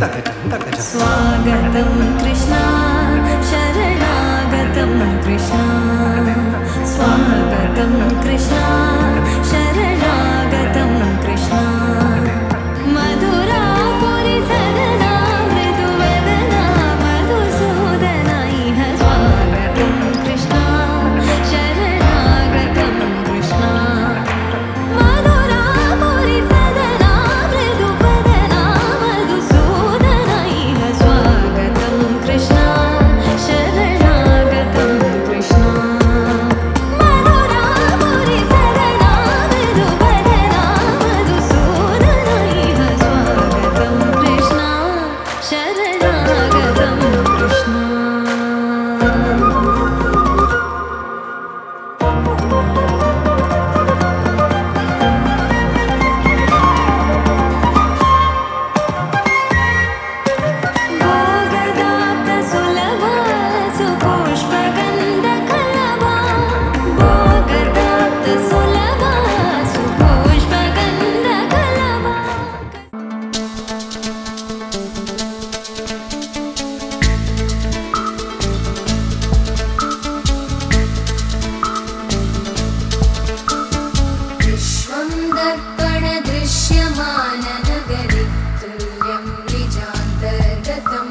स्वागतं कृष्णा शरणागतं कृष्णा स्वागतं कृष्णा शरणागतं कृष्णा मधुरापुरि सदना मृदुवदना मधुसूदना इह स्वागतं कृष्णा शरणागतं कृष्णा मधुरापुरि सदना मृदुवदना मधुसूदना इह स्वागतं कृष्णा शरणागतं कृष्णा मधुरापुरि सदना मृदुवदना मधुसूदना इह स्वागतं कृष्णा शरणागतं कृष्णा भोगदाप्तसुलभा सुपुष्पगन्धकलभा भोगदाप्तसुलभा सुपुष्पगन्धकलभा विश्वं दर्पणदृश्यमाननगरे तुल्यं निजान्तर्गतं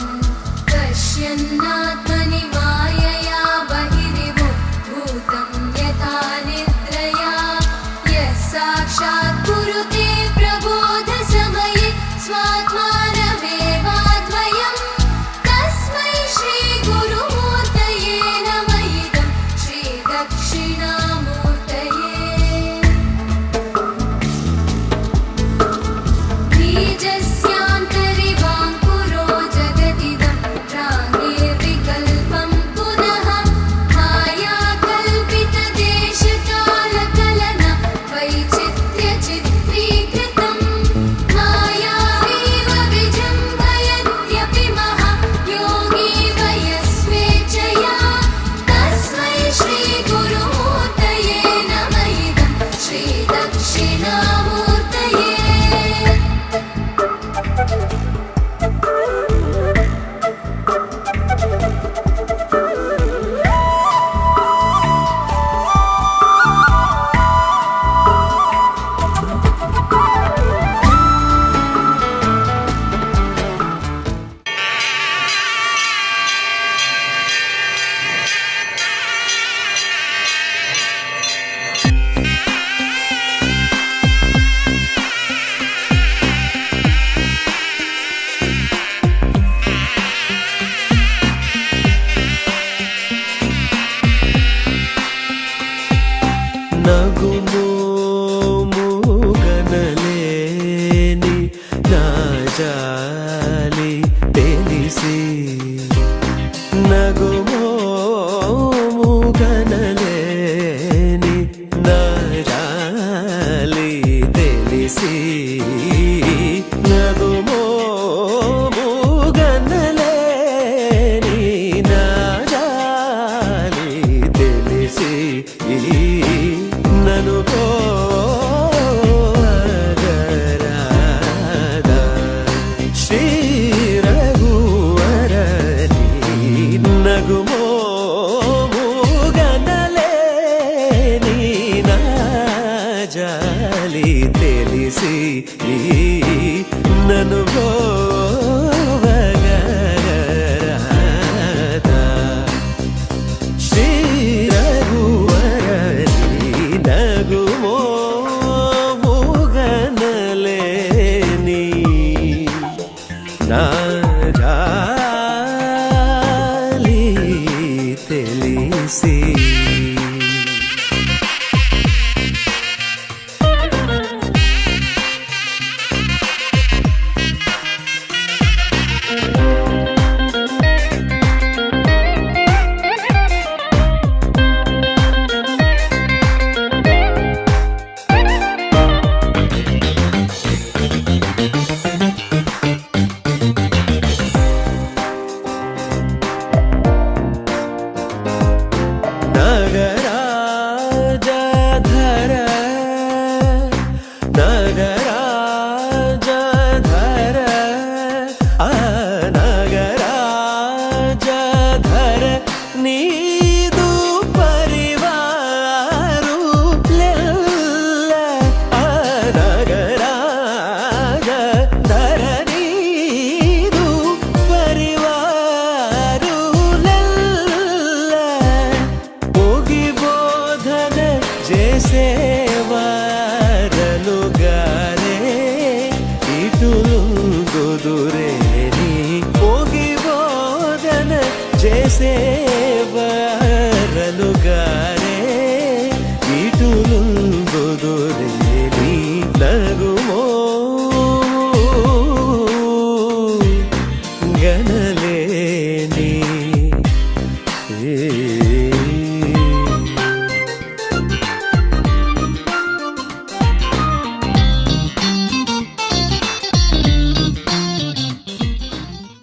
पश्यन्नात्मनि मायया बहिर्भूतं यथा निद्रया यः साक्षात् कुरुते प्रबोधसमये स्वात्मानमेवाद्वयं तस्मै श्रीगुरुमूर्तये नमः इदं श्रीदक्षिणामूर्तये बीजस्यान्तरिवाङ्कुरो जगदिदं प्राङ्गेर्विकल्पं पुनः मायाकल्पितदेशकालकलना वैचित्र्यचित्रीकृतं मायावीव विजृम्भयत्यपि महायोगी वयस्वेच्छया तस्मै श्रीगुरुमूर्तये नमः इदं श्रीदक्षिणामूर्तये నగుమో మూగనలేని నా జాలి తెలిసి నగుమో మూగనలేని నా జాలి తెలిసి నగుమో మూగనలేని నా జాలి తెలిసి నను పోగరాదా శ్రీ రఘువరని నగుమో మూగనలేని నా జాలి తెలిసి నను పోగరాదా శ్రీ రఘువరని నగుమో మూగనలేని నా జాలి తెలిసి నా ಸೇವಾರನುಗಾರೆ ಇಟುಲುಂದುದುರೆ ಹೋಗಿ ಬೋಧನ ಜಯ ಸೇವಾರನು